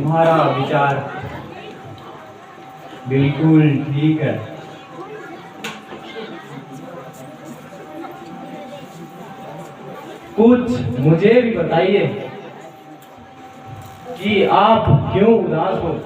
तुम्हारा विचार बिल्कुल ठीक है। कुछ मुझे भी बताइए कि आप क्यों उदास हो।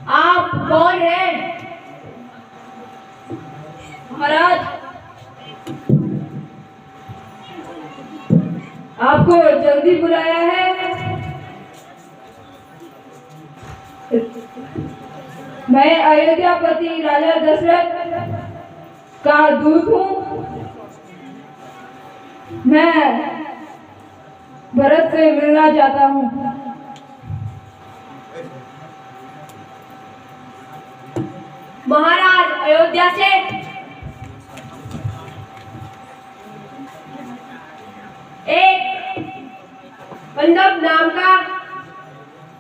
आप कौन हैं? महाराज, आपको जल्दी बुलाया है। मैं अयोध्यापति राजा दशरथ का दूत हूँ। मैं भरत से मिलना चाहता हूँ। महाराज, अयोध्या से एक बंधव नाम का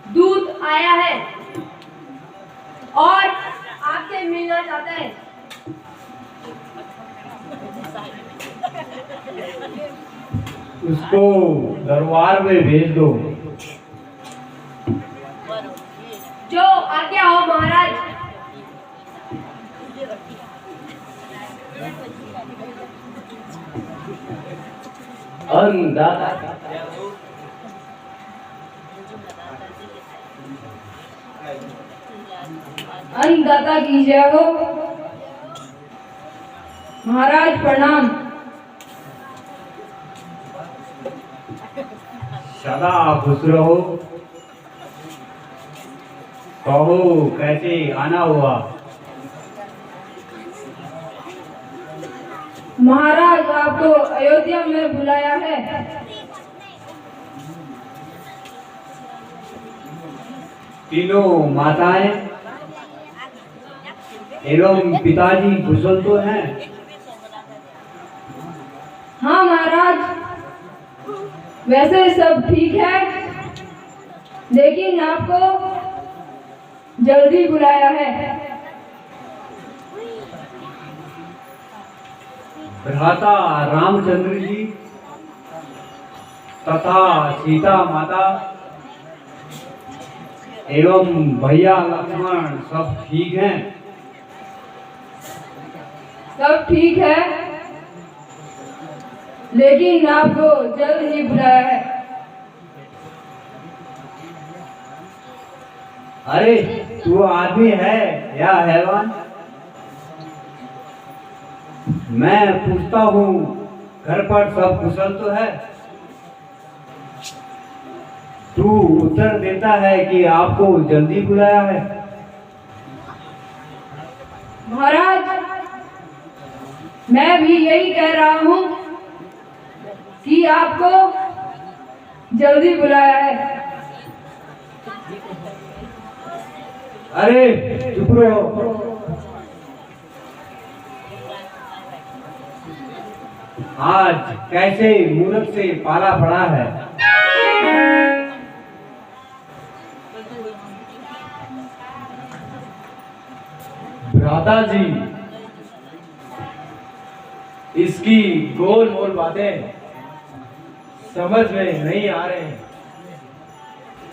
दूत आया है और आपसे मिलना चाहता है। उसको दरबार में भेज दो। जो आज्ञा हो महाराज। अन्नदाता अन्नदाता की जय हो। महाराज प्रणाम। सदा खुश रहो। कहो कैसे आना हुआ। महाराज, आपको अयोध्या में बुलाया है। तीनों माताएं एवं पिताजी कुशल तो हैं? हाँ महाराज, वैसे सब ठीक है, लेकिन आपको जल्दी बुलाया है। भ्राता रामचंद्र जी तथा सीता माता एवं भैया लक्ष्मण सब ठीक हैं? सब ठीक है, लेकिन आपको जल्द ही बुलाया है। अरे तू आदमी है या हैवान? मैं पूछता हूँ घर पर सब कुशल तो है? तू उत्तर देता है कि आपको जल्दी बुलाया है। महाराज, मैं भी यही कह रहा हूँ कि आपको जल्दी बुलाया है। अरे चुप रहो। आज कैसे मूर्ख से पाला पड़ा है। भ्राता जी, इसकी गोल मोल बातें समझ में नहीं आ रहे हैं,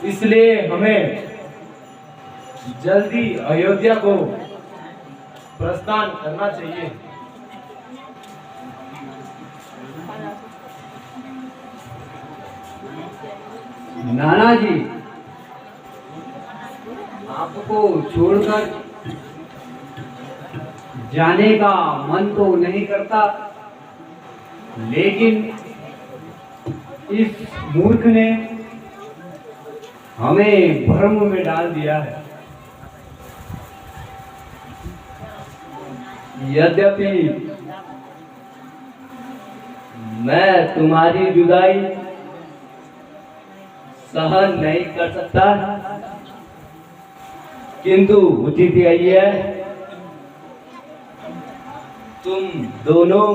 इसलिए हमें जल्दी अयोध्या को प्रस्थान करना चाहिए। नाना जी, आपको छोड़कर जाने का मन तो नहीं करता, लेकिन इस मूर्ख ने हमें भ्रम में डाल दिया है। यद्यपि मैं तुम्हारी जुदाई सहन नहीं कर सकता, किंतु उचित यही है तुम दोनों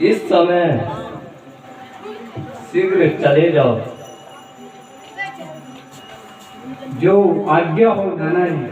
इस समय शीघ्र चले जाओ। जो आज्ञा हो नाना जी।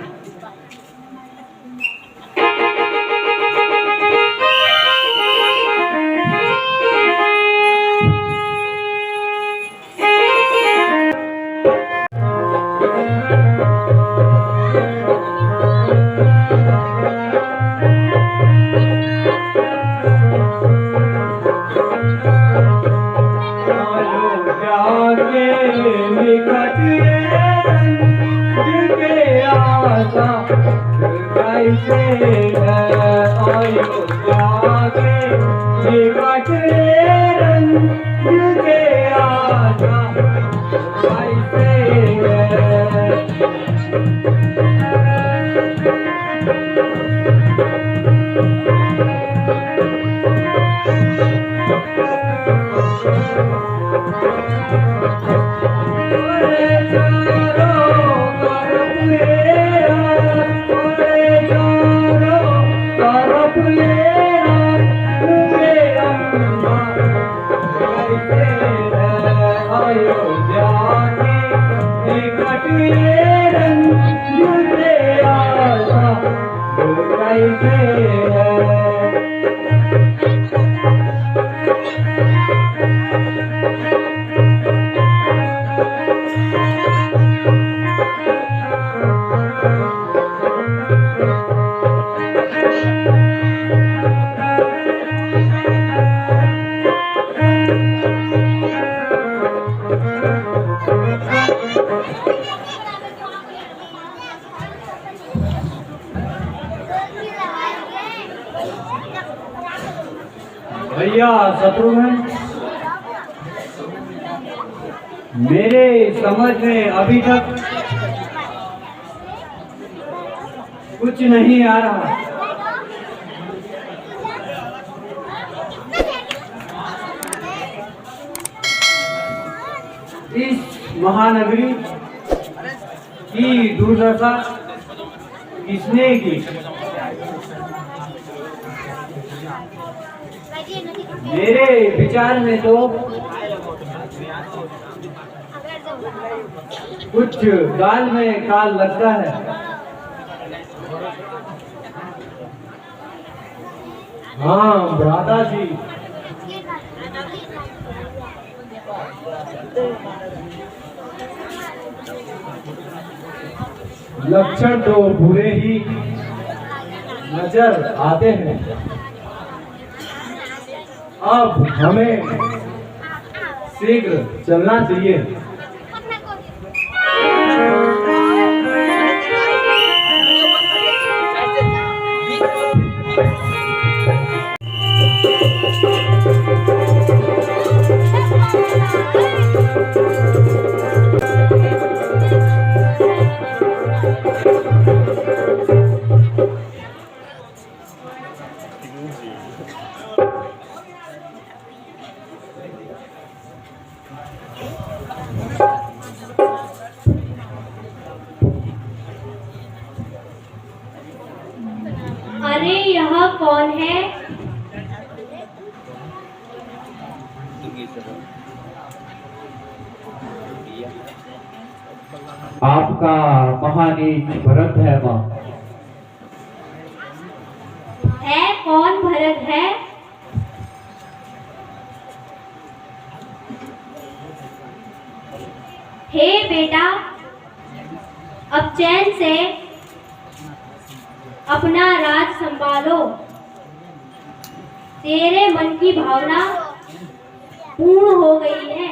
भैया शत्रुघ्न, मेरे समझ में अभी तक कुछ नहीं आ रहा। इस महानगरी की दुर्दशा किसने की? मेरे विचार में तो कुछ गाल में काल लगता है। हाँ भ्राता जी, लक्षण तो बुरे ही नजर आते हैं। अब हमें शीघ्र चलना चाहिए। अरे यह कौन है? आपका महानीच भरत है माँ। है कौन भरत है? हे बेटा, अब चैन से अपना राज संभालो। तेरे मन की भावना पूर्ण हो गई है।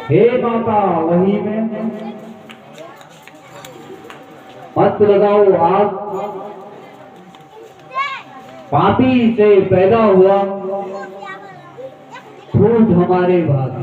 हे माता, वही में मत लगाओ आग। पापी से पैदा हुआ फूट हमारे भाग।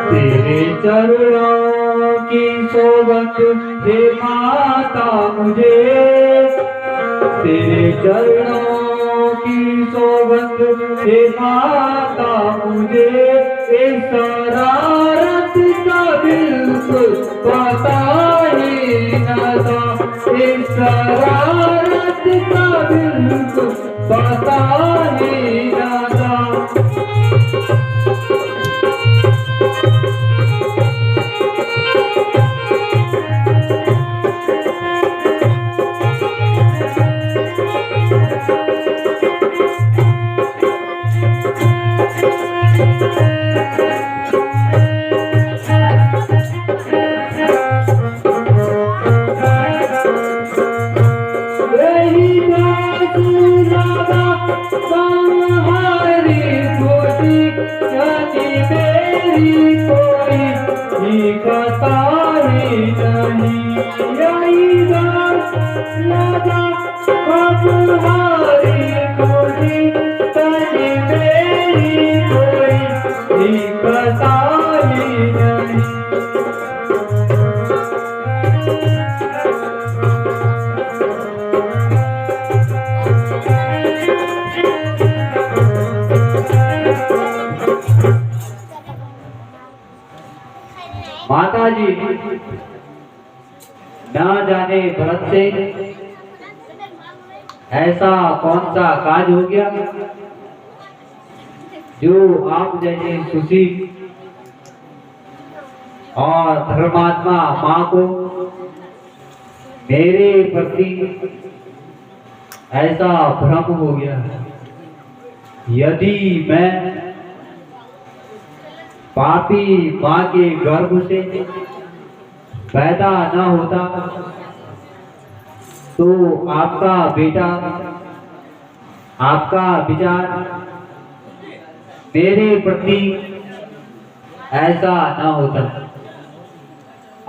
तेरे चरणों की सोबत हे माता मुझे, तेरे चरणों की सोबत हे माता मुझे, इस शरारत का बिल्कुल पता ही न था, इस शरारत का बिल्कुल पता ही न था। माता जी ना जाने भरत से ऐसा कौन सा काज हो गया जो आप जैसे सुशील और धर्मात्मा माँ को मेरे प्रति ऐसा भ्रम हो गया। यदि मैं पापी माँ के गर्भ से पैदा न होता तो आपका बेटा, आपका विचार मेरे प्रति ऐसा न होता।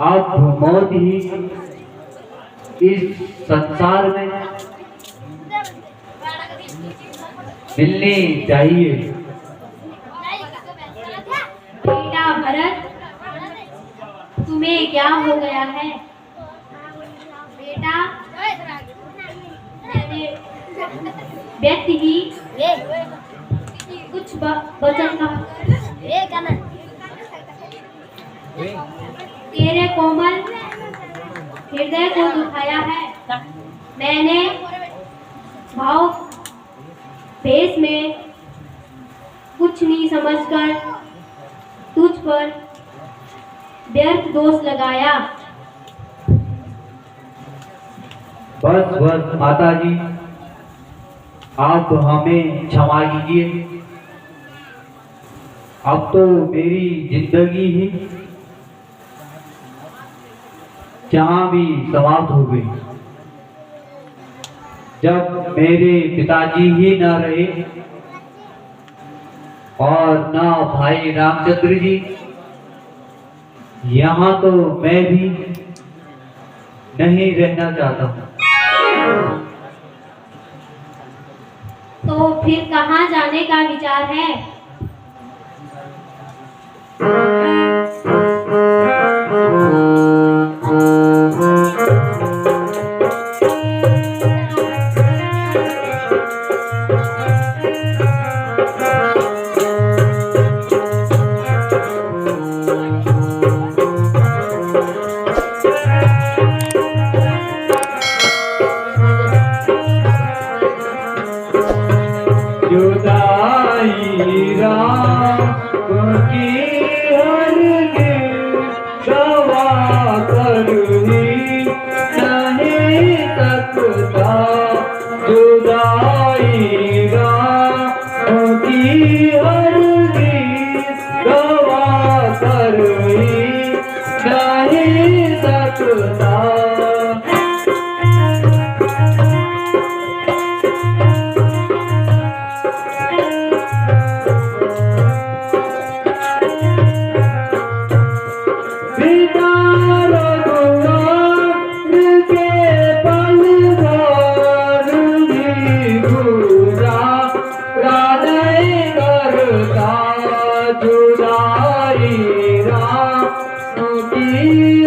अब मौत ही इस संसार में मिलनी चाहिए। बेटा भरत, तुम्हें क्या हो गया है? बेटा व्यक्ति ही कुछ वचन का तेरे कोमल हृदय को दुखाया है। मैंने भाव भेष में कुछ नहीं समझकर तुझ पर व्यर्थ दोष लगाया। बस बस माता जी, आप हमें क्षमा कीजिए। अब तो मेरी जिंदगी ही जहाँ भी समाप्त हो गई। जब मेरे पिताजी ही न रहे और न भाई रामचंद्र जी, यहाँ तो मैं भी नहीं रहना चाहता हूँ। तो फिर कहाँ जाने का विचार है? जुदाई राम की हर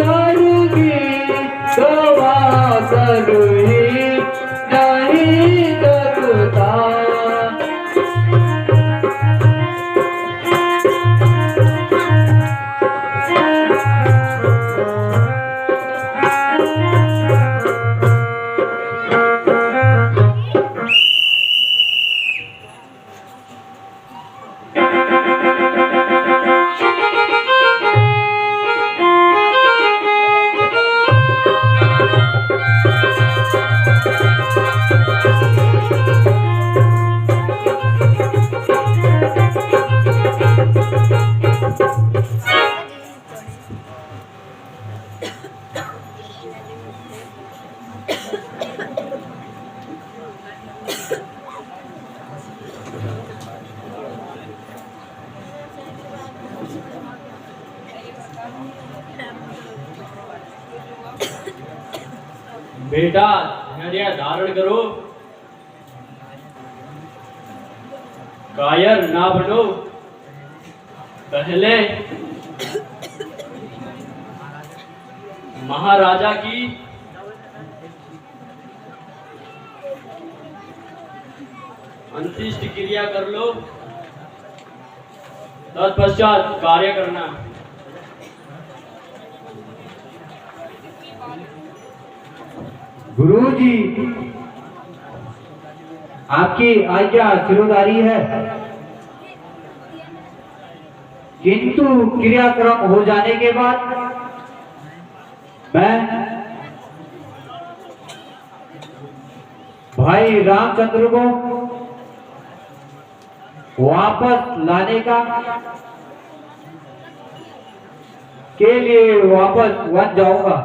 अर्घी गवा कर ही नहीं सकता। बेटा धैर्य धारण करो, कायर ना बनो। पहले महाराजा की अंत्येष्टि क्रिया कर लो, तत्पश्चात कार्य करना। गुरुजी, आपकी आज्ञा सिरोधारी है, किंतु क्रियाक्रम हो जाने के बाद मैं भाई रामचंद्र को वापस लाने का के लिए वापस वन जाऊंगा।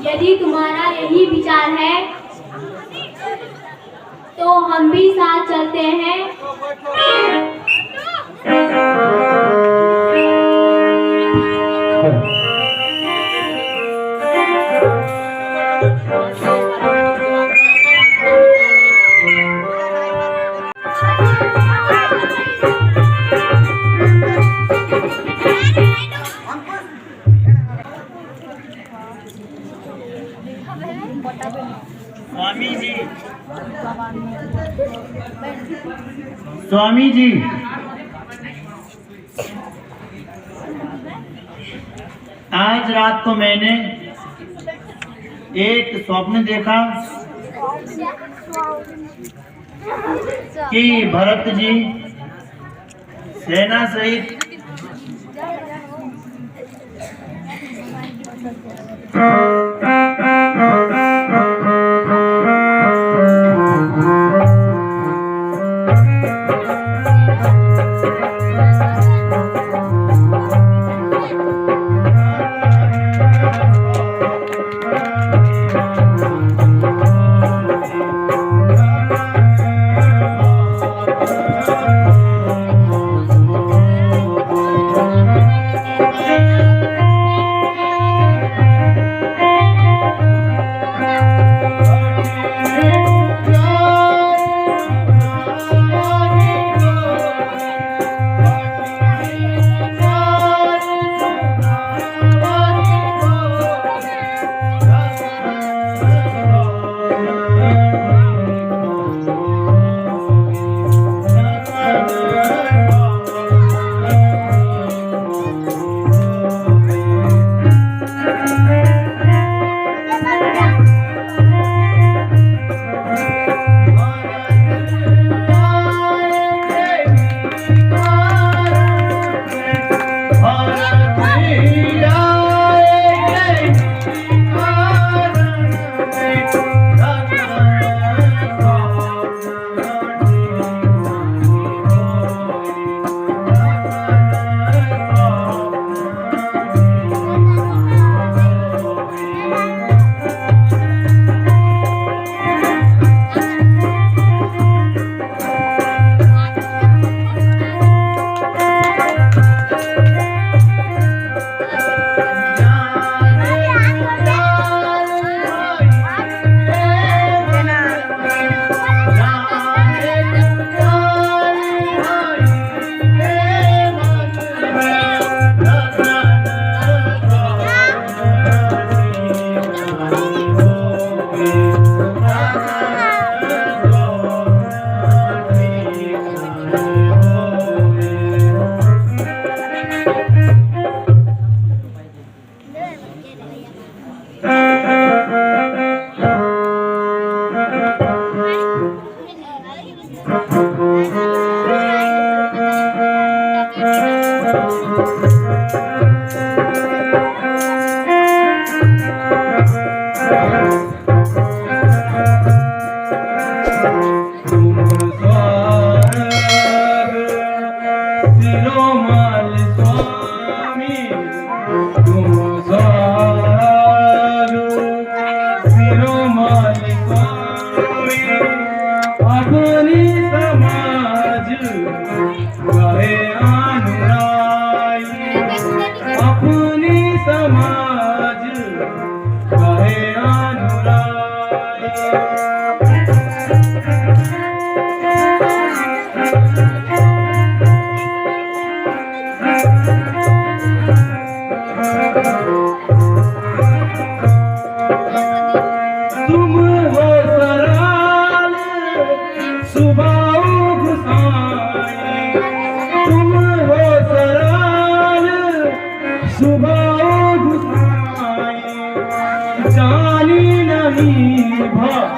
यदि तुम्हारा यही विचार है तो हम भी साथ चलते हैं। स्वामी जी, आज रात को मैंने एक स्वप्न देखा कि भरत जी सेना सहित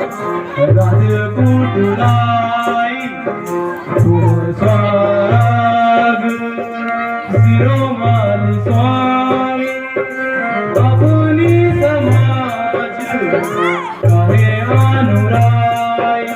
राजपूत लाई तुम स्वर्ग शिरोमणि स्वामी अपनी समाज कहे अनुराई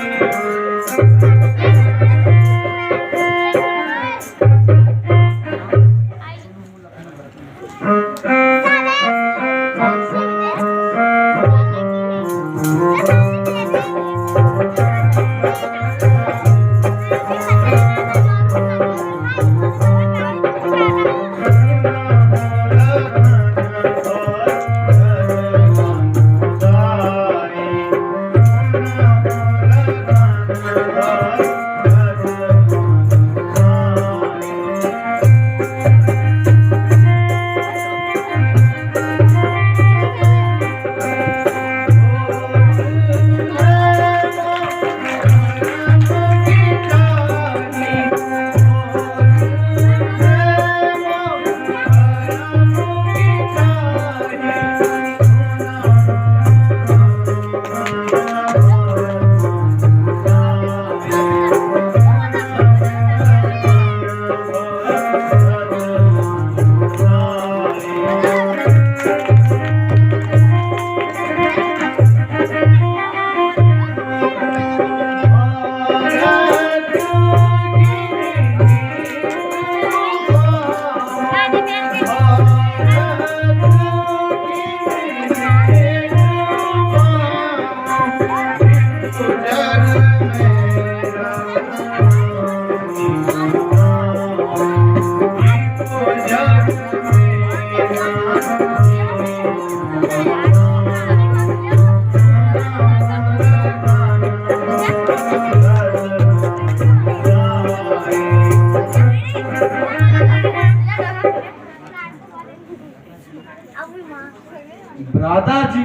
भ्राता जी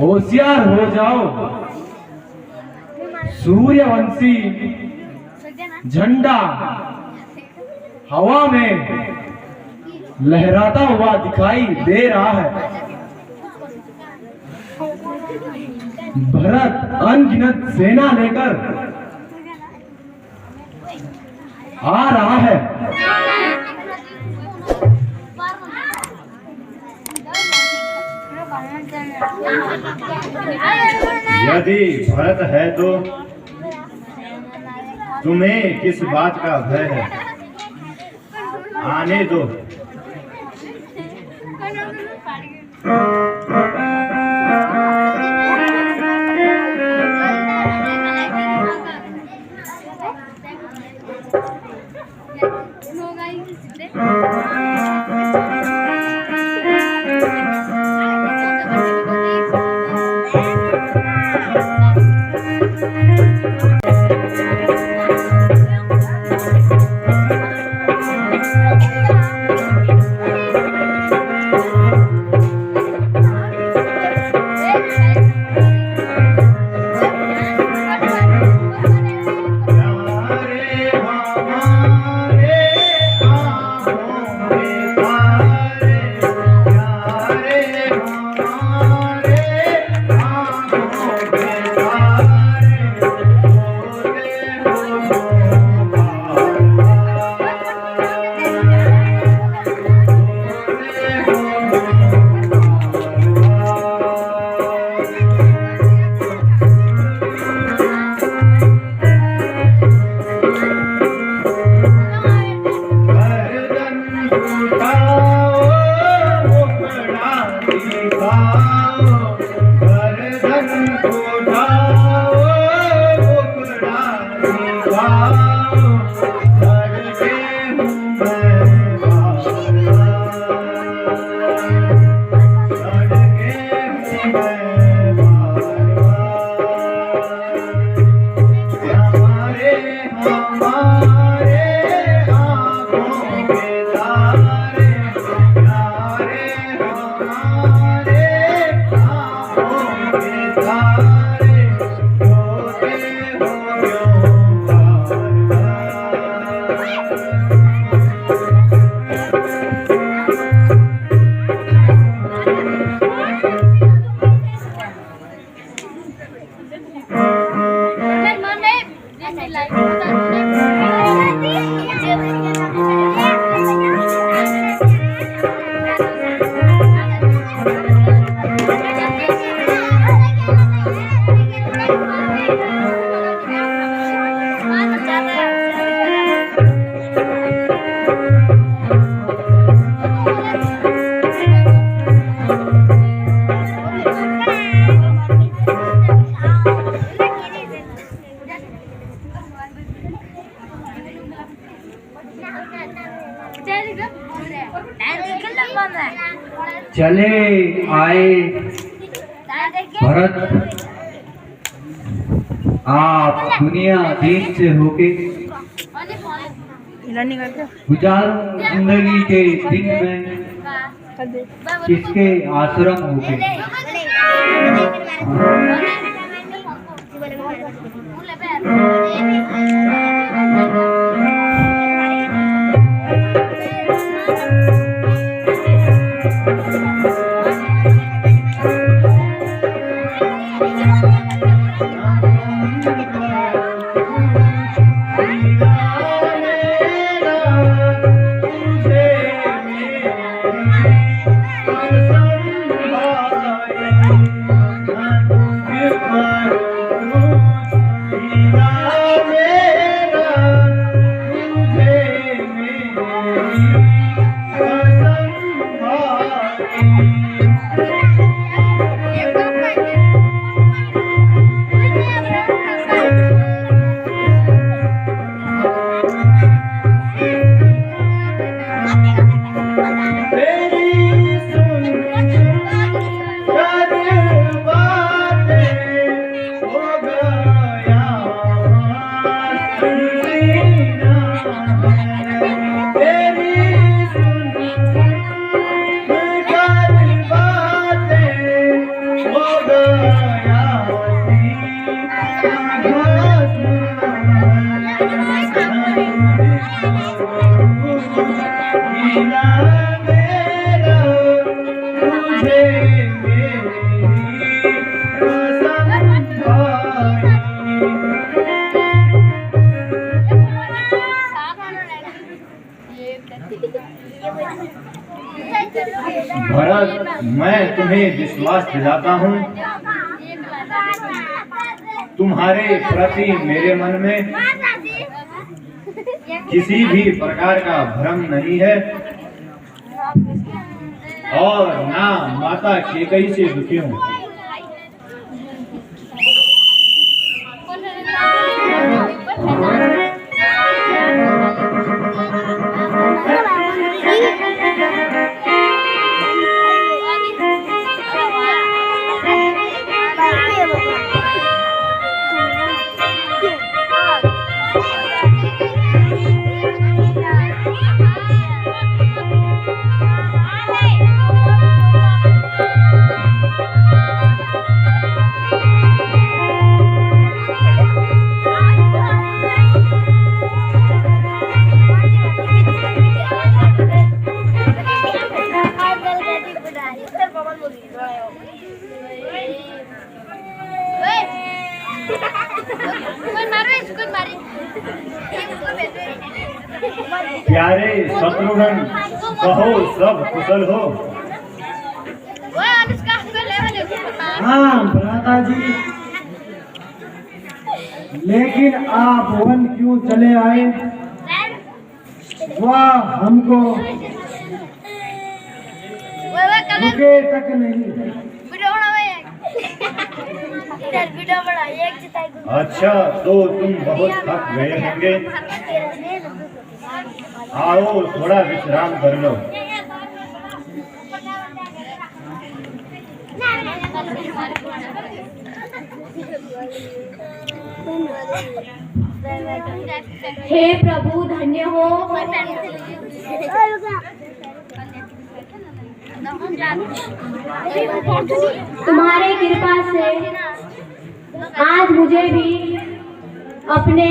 होशियार हो जाओ। सूर्यवंशी झंडा हवा में लहराता हुआ दिखाई दे रहा है। भरत अनगिनत सेना लेकर आ रहा है। यदि भरत है तो तुम्हें किस बात का भय है? आने दो। चले आए भरत, आप दुनिया दीन से होके गुजारूं जिंदगी के दिन में किसके आश्रम होके। भरत, मैं तुम्हें विश्वास दिलाता हूँ, तुम्हारे प्रति मेरे मन में किसी भी प्रकार का भ्रम नहीं है और ना माता केकई से दुखी हूँ। प्यारे शत्रुघ्न, कहो सब कुशल हो। हाँ भ्राता जी, लेकिन आप वन क्यों चले आए? वाह, हमको रुके तक नहीं। अच्छा, तो तुम बहुत थक गए होंगे, आओ थोड़ा विश्राम कर लो। हे प्रभु, धन्य हो। तुम्हारे कृपा से आज मुझे भी अपने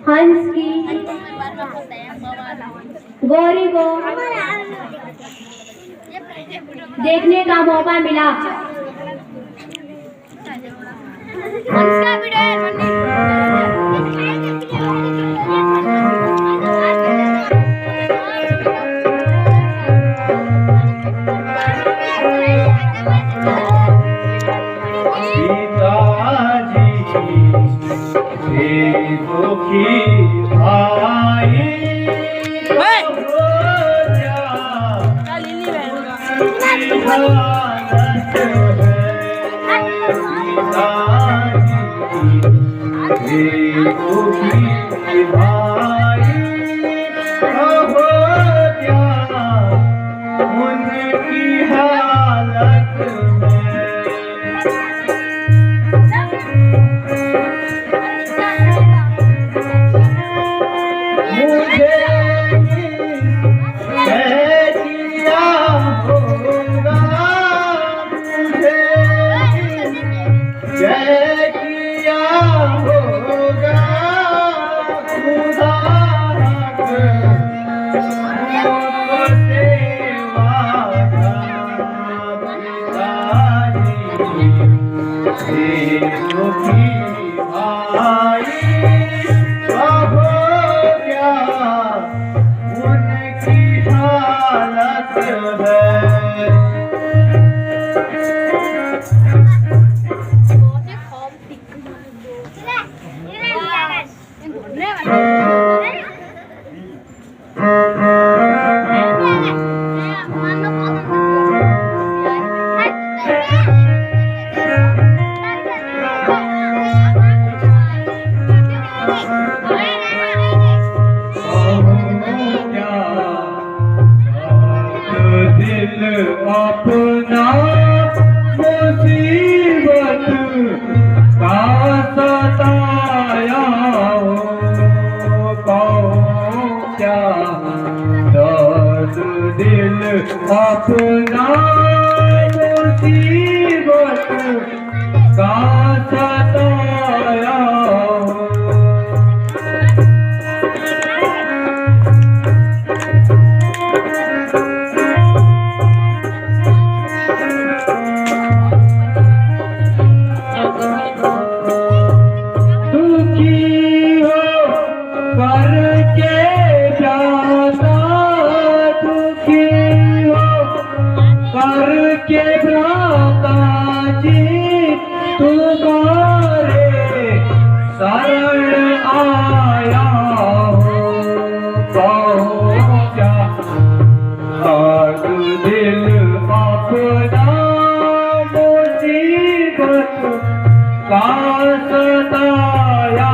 हंस की गौरी को देखने का मौका मिला। दुखी भाई उनकी हालत अपना मुसीबत का सताया क्या दर्द दिल अपना मुसीबत का सताया के भ्राता जी तुम्हारे शरण आया हो क्या हर दिल अपना मुसीबत का सताया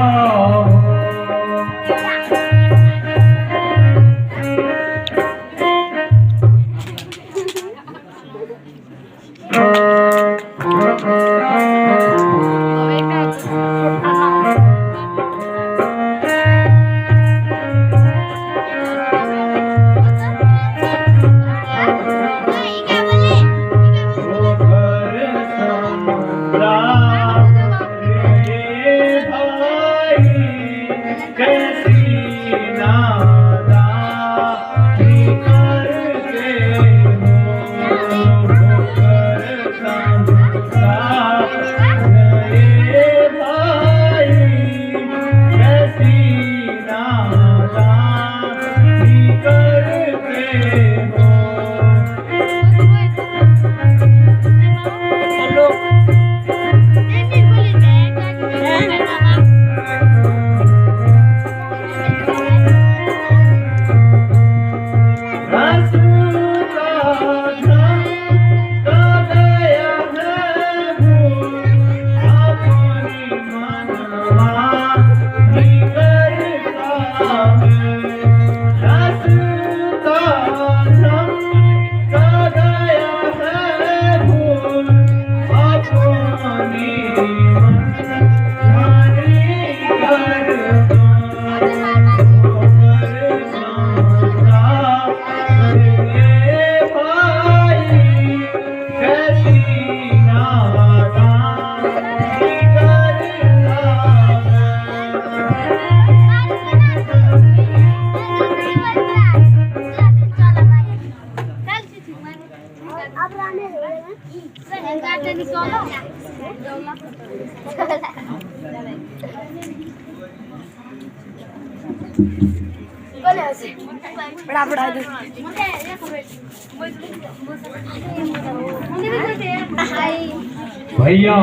भैया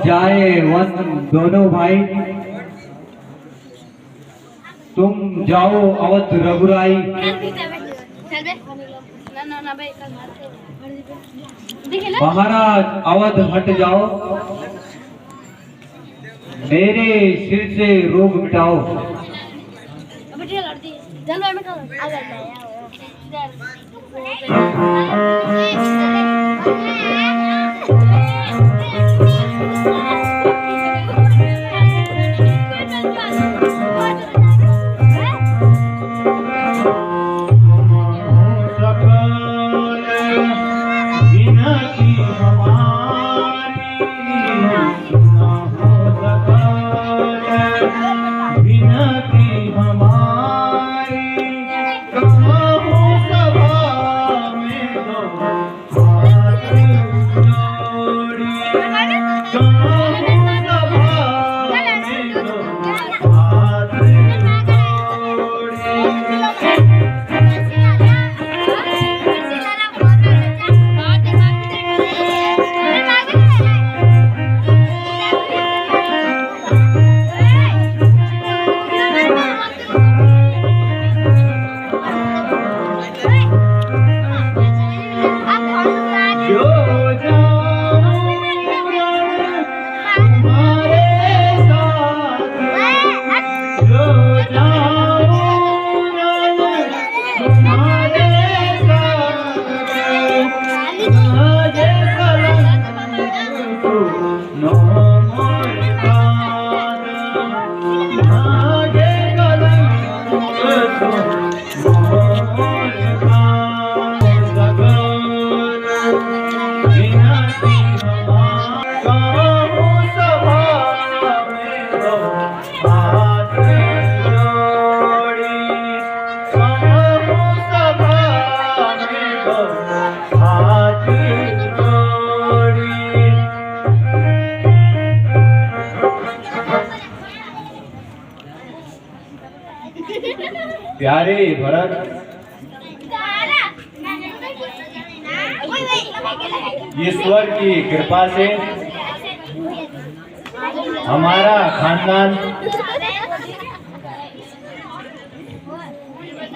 जाए वन दोनों भाई तुम जाओ अवध रघुराई। महाराज अवध हट जाओ, मेरे सिर से रोग मिटाओ। प्यारे भरत, ईश्वर की कृपा से हमारा खानदान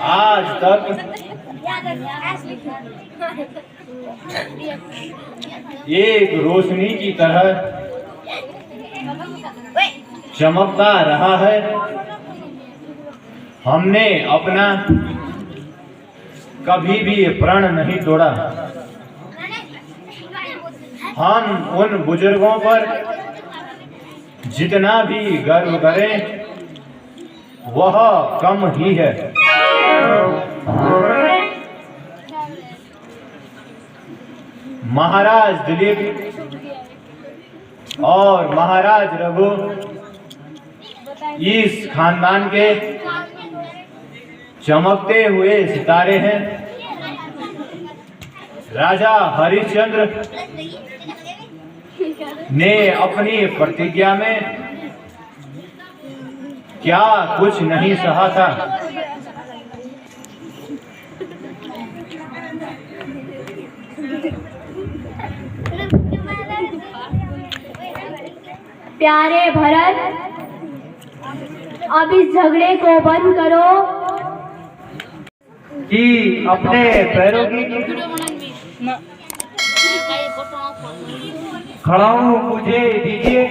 आज तक एक रोशनी की तरह चमकता रहा है। हमने अपना कभी भी प्रण नहीं तोड़ा। हम उन बुजुर्गों पर जितना भी गर्व करें वह कम ही है। महाराज दिलीप और महाराज रघु इस खानदान के चमकते हुए सितारे हैं। राजा हरिश्चंद्र ने अपनी प्रतिज्ञा में क्या कुछ नहीं सहा था। प्यारे भरत, अब इस झगड़े को बंद करो। कि अपने पैरों की खड़ाऊ मुझे दीजिए,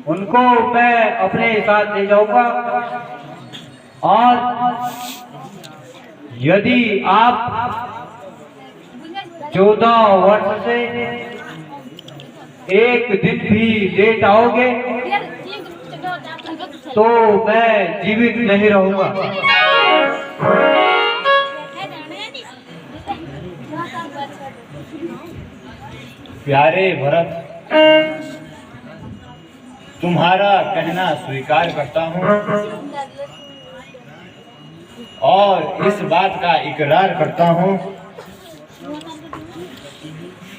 उनको मैं अपने साथ ले जाऊंगा। और यदि आप 14 वर्ष से एक दिन भी लेट आओगे तो मैं जीवित नहीं रहूंगा। प्यारे भरत, तुम्हारा कहना स्वीकार करता हूँ और इस बात का इकरार करता हूँ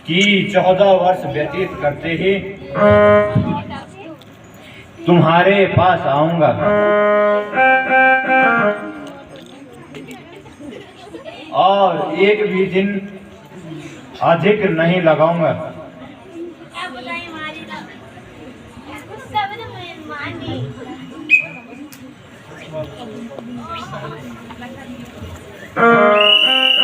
कि 14 वर्ष व्यतीत करते ही तुम्हारे पास आऊंगा और एक भी दिन अधिक नहीं लगाऊंगा। है।